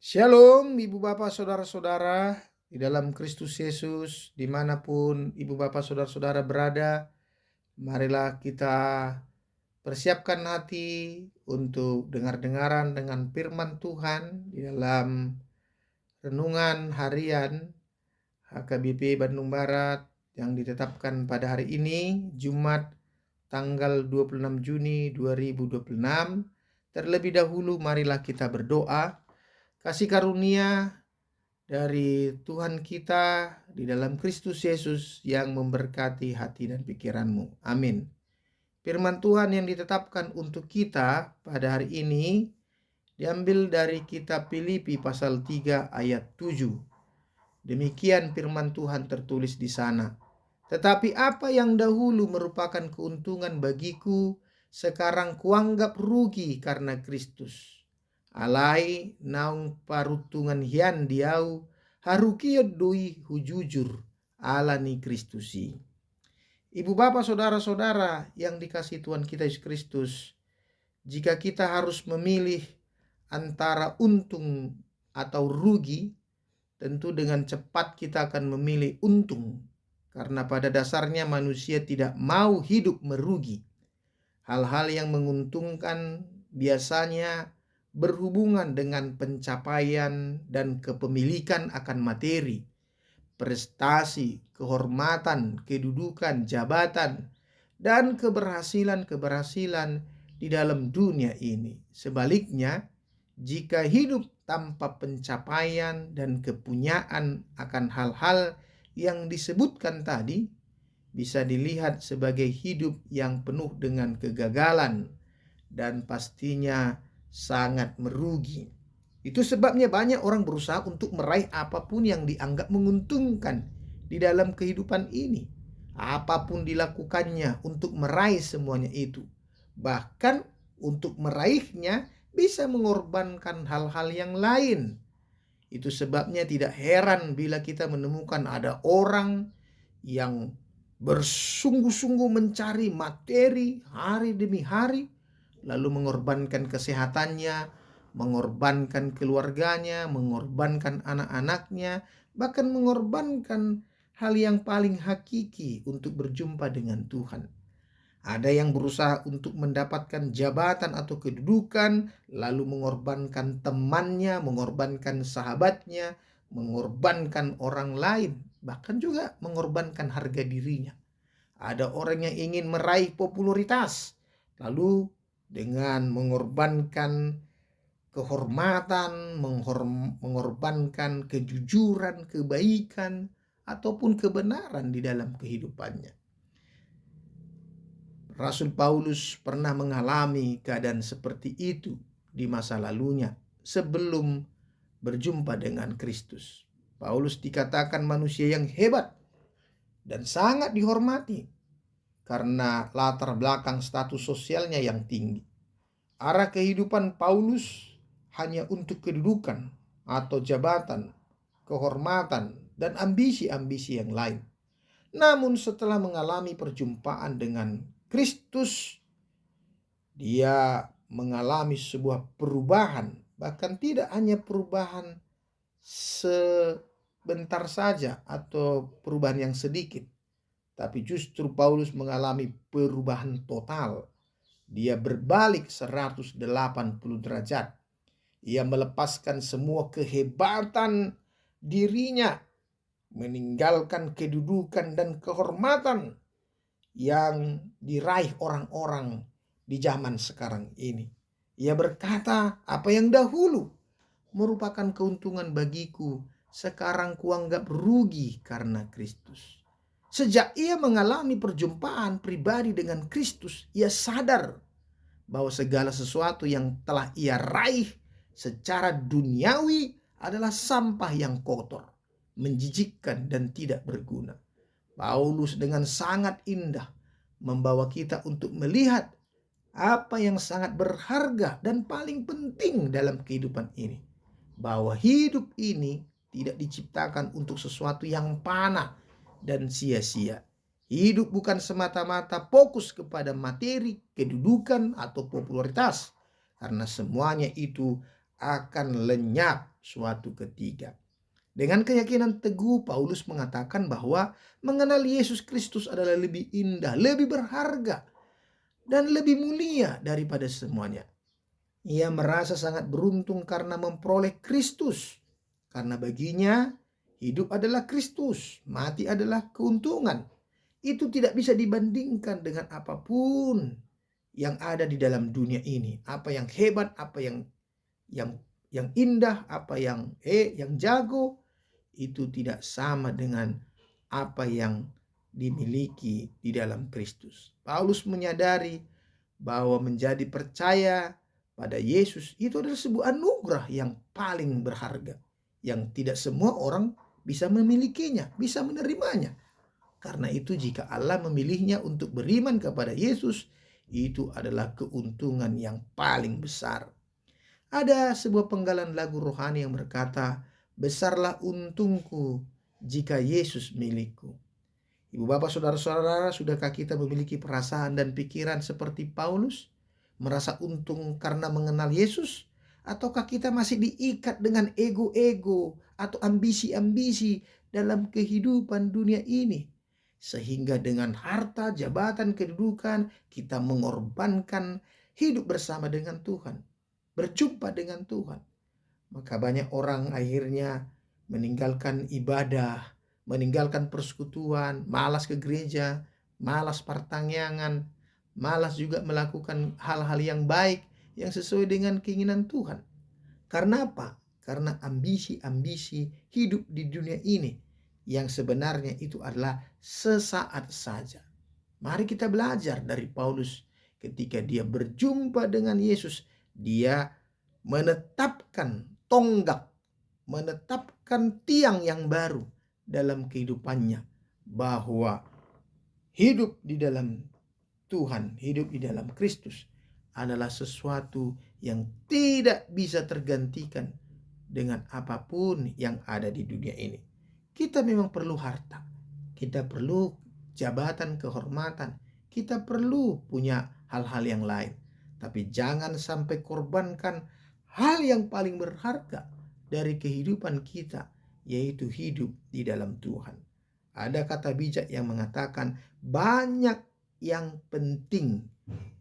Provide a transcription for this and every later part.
Shalom Ibu Bapak Saudara-saudara di dalam Kristus Yesus, dimanapun Ibu Bapak Saudara-saudara berada. Marilah kita persiapkan hati untuk dengar-dengaran dengan firman Tuhan di dalam renungan harian HKBP Bandung Barat yang ditetapkan pada hari ini, Jumat tanggal 26 Juni 2026. Terlebih dahulu marilah kita berdoa. Kasih karunia dari Tuhan kita di dalam Kristus Yesus yang memberkati hati dan pikiranmu. Amin. Firman Tuhan yang ditetapkan untuk kita pada hari ini diambil dari kitab Filipi pasal 3 ayat 7. Demikian firman Tuhan tertulis di sana. Tetapi apa yang dahulu merupakan keuntungan bagiku, sekarang kuanggap rugi karena Kristus. Alai naung parutungan hian diau harukiot doi hujujur alani Kristusi. Ibu bapak saudara-saudara yang dikasihi Tuhan kita Yesus Kristus, jika kita harus memilih antara untung atau rugi, tentu dengan cepat kita akan memilih untung. Karena pada dasarnya manusia tidak mau hidup merugi. Hal-hal yang menguntungkan biasanya berhubungan dengan pencapaian dan kepemilikan akan materi, prestasi, kehormatan, kedudukan, jabatan, dan keberhasilan-keberhasilan di dalam dunia ini. Sebaliknya, jika hidup tanpa pencapaian dan kepunyaan akan hal-hal yang disebutkan tadi, bisa dilihat sebagai hidup yang penuh dengan kegagalan dan pastinya sangat merugi. Itu sebabnya banyak orang berusaha untuk meraih apapun yang dianggap menguntungkan di dalam kehidupan ini. Apapun dilakukannya untuk meraih semuanya itu. Bahkan untuk meraihnya bisa mengorbankan hal-hal yang lain. Itu sebabnya tidak heran bila kita menemukan ada orang yang bersungguh-sungguh mencari materi hari demi hari, lalu mengorbankan kesehatannya, mengorbankan keluarganya, mengorbankan anak-anaknya, bahkan mengorbankan hal yang paling hakiki untuk berjumpa dengan Tuhan. Ada yang berusaha untuk mendapatkan jabatan atau kedudukan, lalu mengorbankan temannya, mengorbankan sahabatnya, mengorbankan orang lain, bahkan juga mengorbankan harga dirinya. Ada orang yang ingin meraih popularitas, lalu dengan mengorbankan kehormatan, mengorbankan kejujuran, kebaikan, ataupun kebenaran di dalam kehidupannya. Rasul Paulus pernah mengalami keadaan seperti itu di masa lalunya sebelum berjumpa dengan Kristus. Paulus dikatakan manusia yang hebat dan sangat dihormati karena latar belakang status sosialnya yang tinggi. Arah kehidupan Paulus hanya untuk kedudukan atau jabatan, kehormatan, dan ambisi-ambisi yang lain. Namun setelah mengalami perjumpaan dengan Kristus, dia mengalami sebuah perubahan, bahkan tidak hanya perubahan sebentar saja atau perubahan yang sedikit, tapi justru Paulus mengalami perubahan total. Dia berbalik 180 derajat. Ia melepaskan semua kehebatan dirinya, meninggalkan kedudukan dan kehormatan yang diraih orang-orang di zaman sekarang ini. Ia berkata, apa yang dahulu merupakan keuntungan bagiku, sekarang kuanggap rugi karena Kristus. Sejak ia mengalami perjumpaan pribadi dengan Kristus, ia sadar bahwa segala sesuatu yang telah ia raih secara duniawi adalah sampah yang kotor, menjijikkan dan tidak berguna. Paulus dengan sangat indah membawa kita untuk melihat apa yang sangat berharga dan paling penting dalam kehidupan ini. Bahwa hidup ini tidak diciptakan untuk sesuatu yang panah dan sia-sia. Hidup bukan semata-mata fokus kepada materi, kedudukan, atau popularitas. Karena semuanya itu akan lenyap suatu ketika. Dengan keyakinan teguh, Paulus mengatakan bahwa mengenal Yesus Kristus adalah lebih indah, lebih berharga, dan lebih mulia daripada semuanya. Ia merasa sangat beruntung karena memperoleh Kristus. Karena baginya, hidup adalah Kristus, mati adalah keuntungan. Itu tidak bisa dibandingkan dengan apapun yang ada di dalam dunia ini. Apa yang hebat, apa yang indah, apa yang jago, itu tidak sama dengan apa yang dimiliki di dalam Kristus. Paulus menyadari bahwa menjadi percaya pada Yesus itu adalah sebuah anugerah yang paling berharga, yang tidak semua orang bisa memilikinya, bisa menerimanya. Karena itu jika Allah memilihnya untuk beriman kepada Yesus, itu adalah keuntungan yang paling besar. Ada sebuah penggalan lagu rohani yang berkata, "Besarlah untungku jika Yesus milikku." Ibu bapak saudara-saudara, sudahkah kita memiliki perasaan dan pikiran seperti Paulus? Merasa untung karena mengenal Yesus? Ataukah kita masih diikat dengan ego-ego atau ambisi-ambisi dalam kehidupan dunia ini? Sehingga dengan harta, jabatan, kedudukan, kita mengorbankan hidup bersama dengan Tuhan, berjumpa dengan Tuhan. Maka banyak orang akhirnya meninggalkan ibadah, meninggalkan persekutuan, malas ke gereja, malas pertangyangan, malas juga melakukan hal-hal yang baik yang sesuai dengan keinginan Tuhan. Karena apa? Karena ambisi-ambisi hidup di dunia ini yang sebenarnya itu adalah sesaat saja. Mari kita belajar dari Paulus ketika dia berjumpa dengan Yesus. Dia menetapkan tonggak, menetapkan tiang yang baru dalam kehidupannya, bahwa hidup di dalam Tuhan, hidup di dalam Kristus adalah sesuatu yang tidak bisa tergantikan dengan apapun yang ada di dunia ini. Kita memang perlu harta, kita perlu jabatan, kehormatan, kita perlu punya hal-hal yang lain. Tapi jangan sampai korbankan hal yang paling berharga dari kehidupan kita, yaitu hidup di dalam Tuhan. Ada kata bijak yang mengatakan banyak yang penting,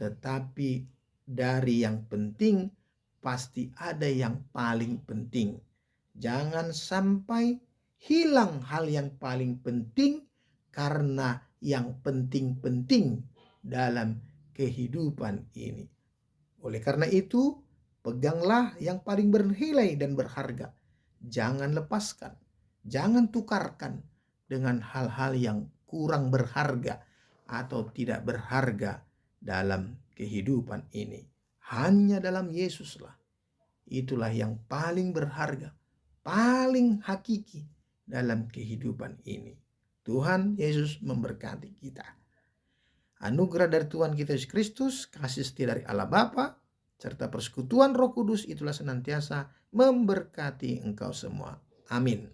tetapi dari yang penting pasti ada yang paling penting. Jangan sampai hilang hal yang paling penting karena yang penting-penting dalam kehidupan ini. Oleh karena itu, peganglah yang paling bernilai dan berharga. Jangan lepaskan, jangan tukarkan dengan hal-hal yang kurang berharga atau tidak berharga dalam kehidupan ini. Hanya dalam Yesuslah. Itulah yang paling berharga, paling hakiki dalam kehidupan ini. Tuhan Yesus memberkati kita. Anugerah dari Tuhan kita Yesus Kristus, kasih setia dari Allah Bapa, serta persekutuan Roh Kudus itulah senantiasa memberkati engkau semua. Amin.